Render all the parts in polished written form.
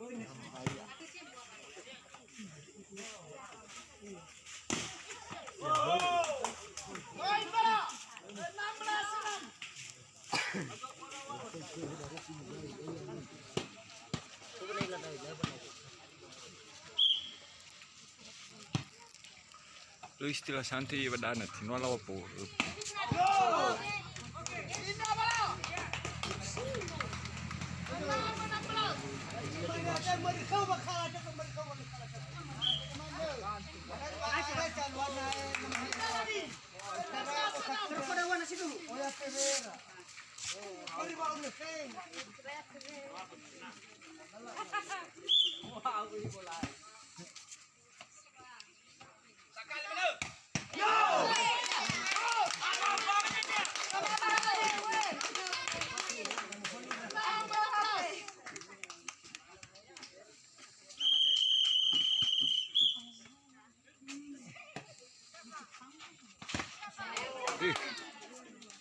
Lu istilah santai badana tino lawa po.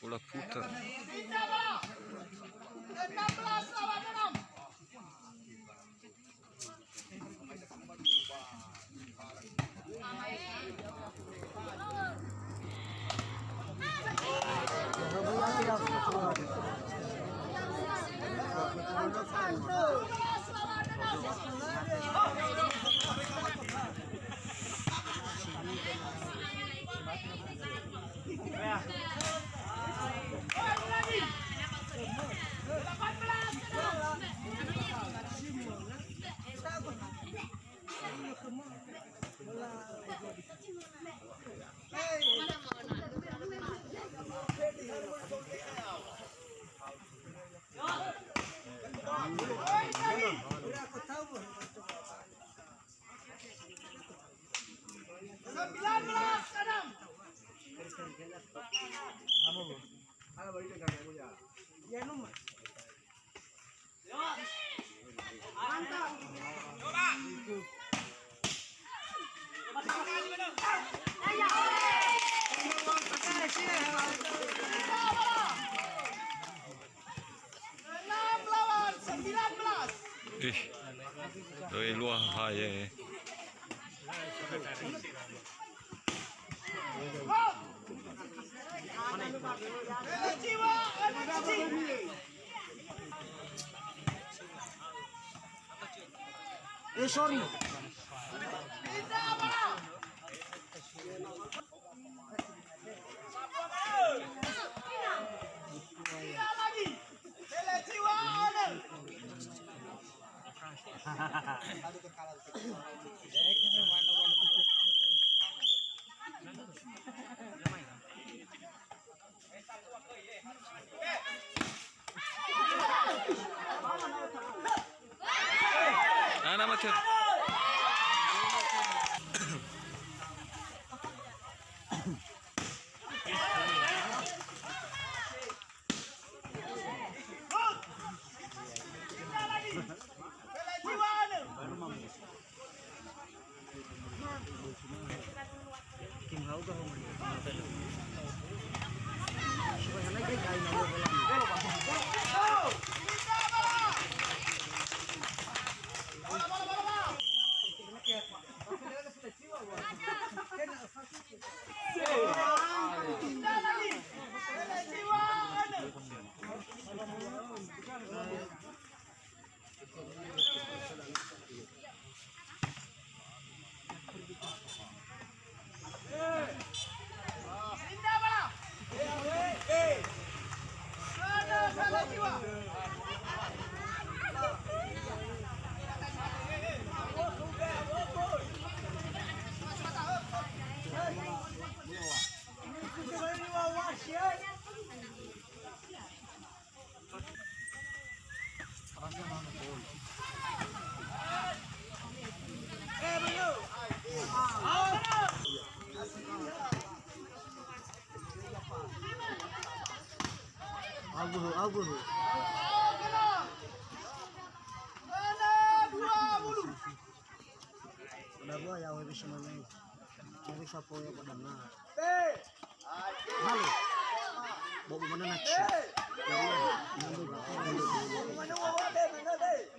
Bola putar. Rồi luar hai. Sorry. Ana mati. Abu. Udah gua ya bisa main. Jadi siapa yang pada nah. Halo. Bawa mana nak? Ya,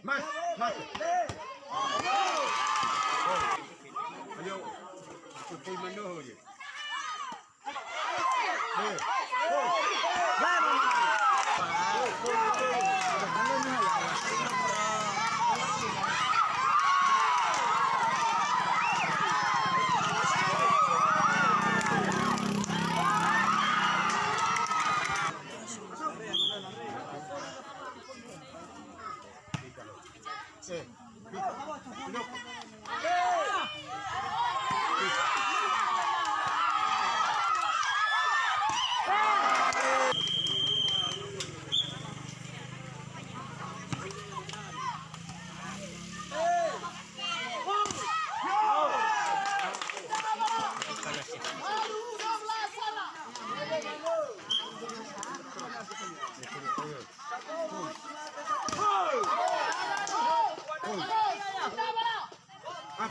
Mas, mas. Ayo, cukup menuh je. Duduk.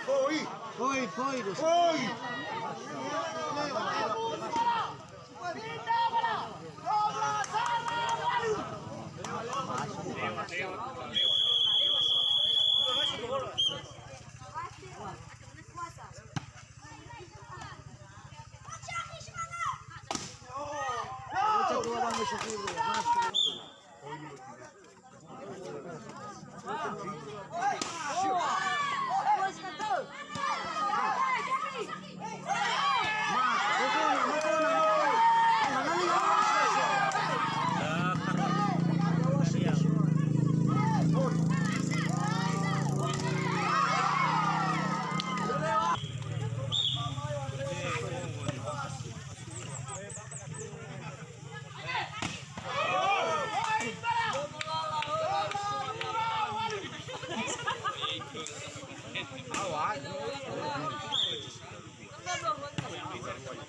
Foi! Foi, foi. Foi!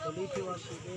Kuliti wasige.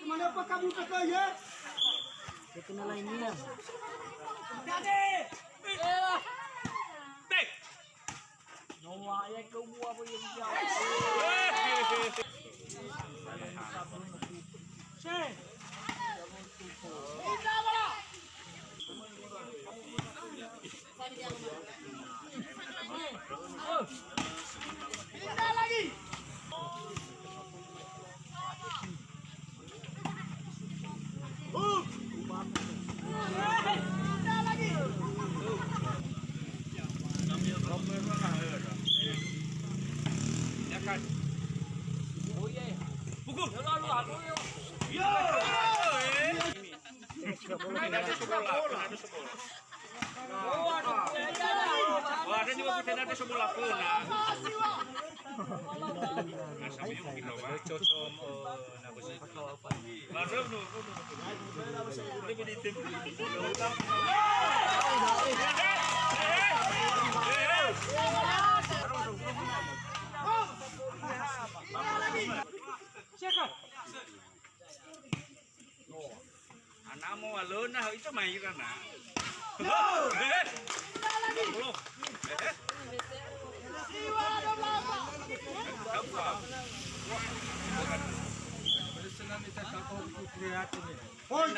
Kemana apa kamu kakak ya? Ito na lang niya. Nawaya ko buwa ko yung jaw. Ada juga kita ada sebelah pun. Anak mau alun nah itu main karena. Belum. Foi!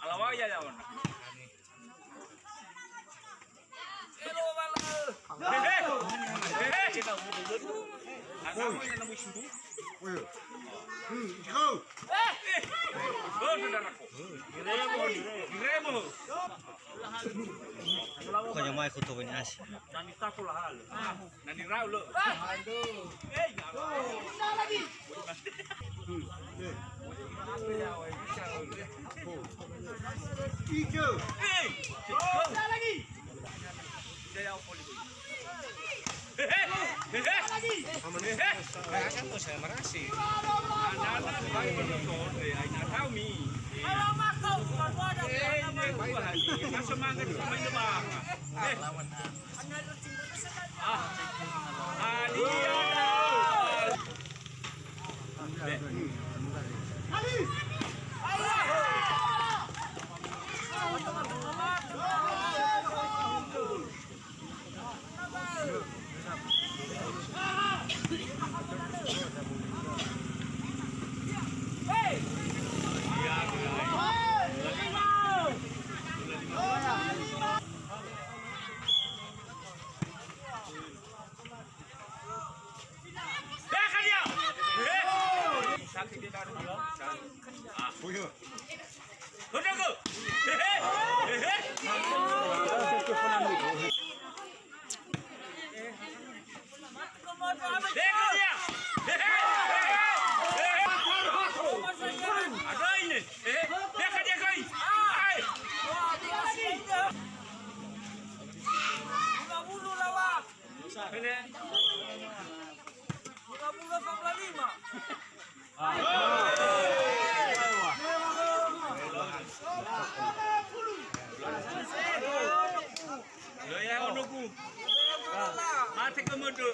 Alawa ya jawan. Anak mau yang nemu subuh. Foi! Go! Saudaraku. Diremo. Kanya may kuto ni As. Nanita ko lahal. Nani raw lo. Iko! Dia yang poli. Kan tuh saya merasi. Anak-anak baik betul deh. Aina tahu mi. Kalau masuk, kalau ada Semangat main depan. Sakit dia kan. Oh iya. Udah go. Ada ini. Dia kan dia koi. Lo ya onoku. Mati kemudu.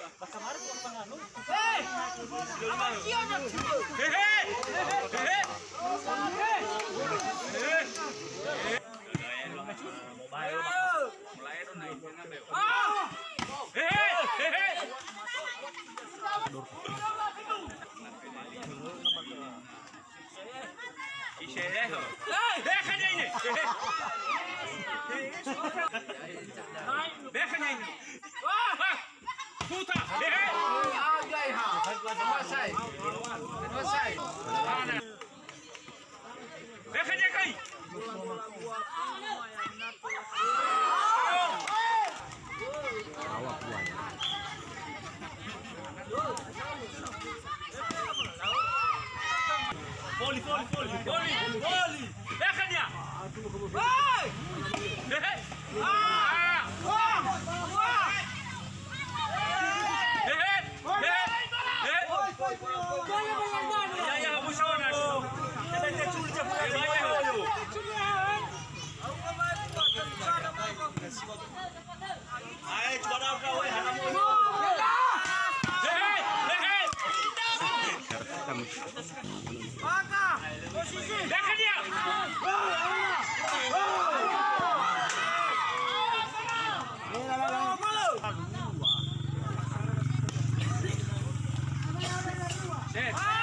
Voli. Deja dia. Deja dia. Set.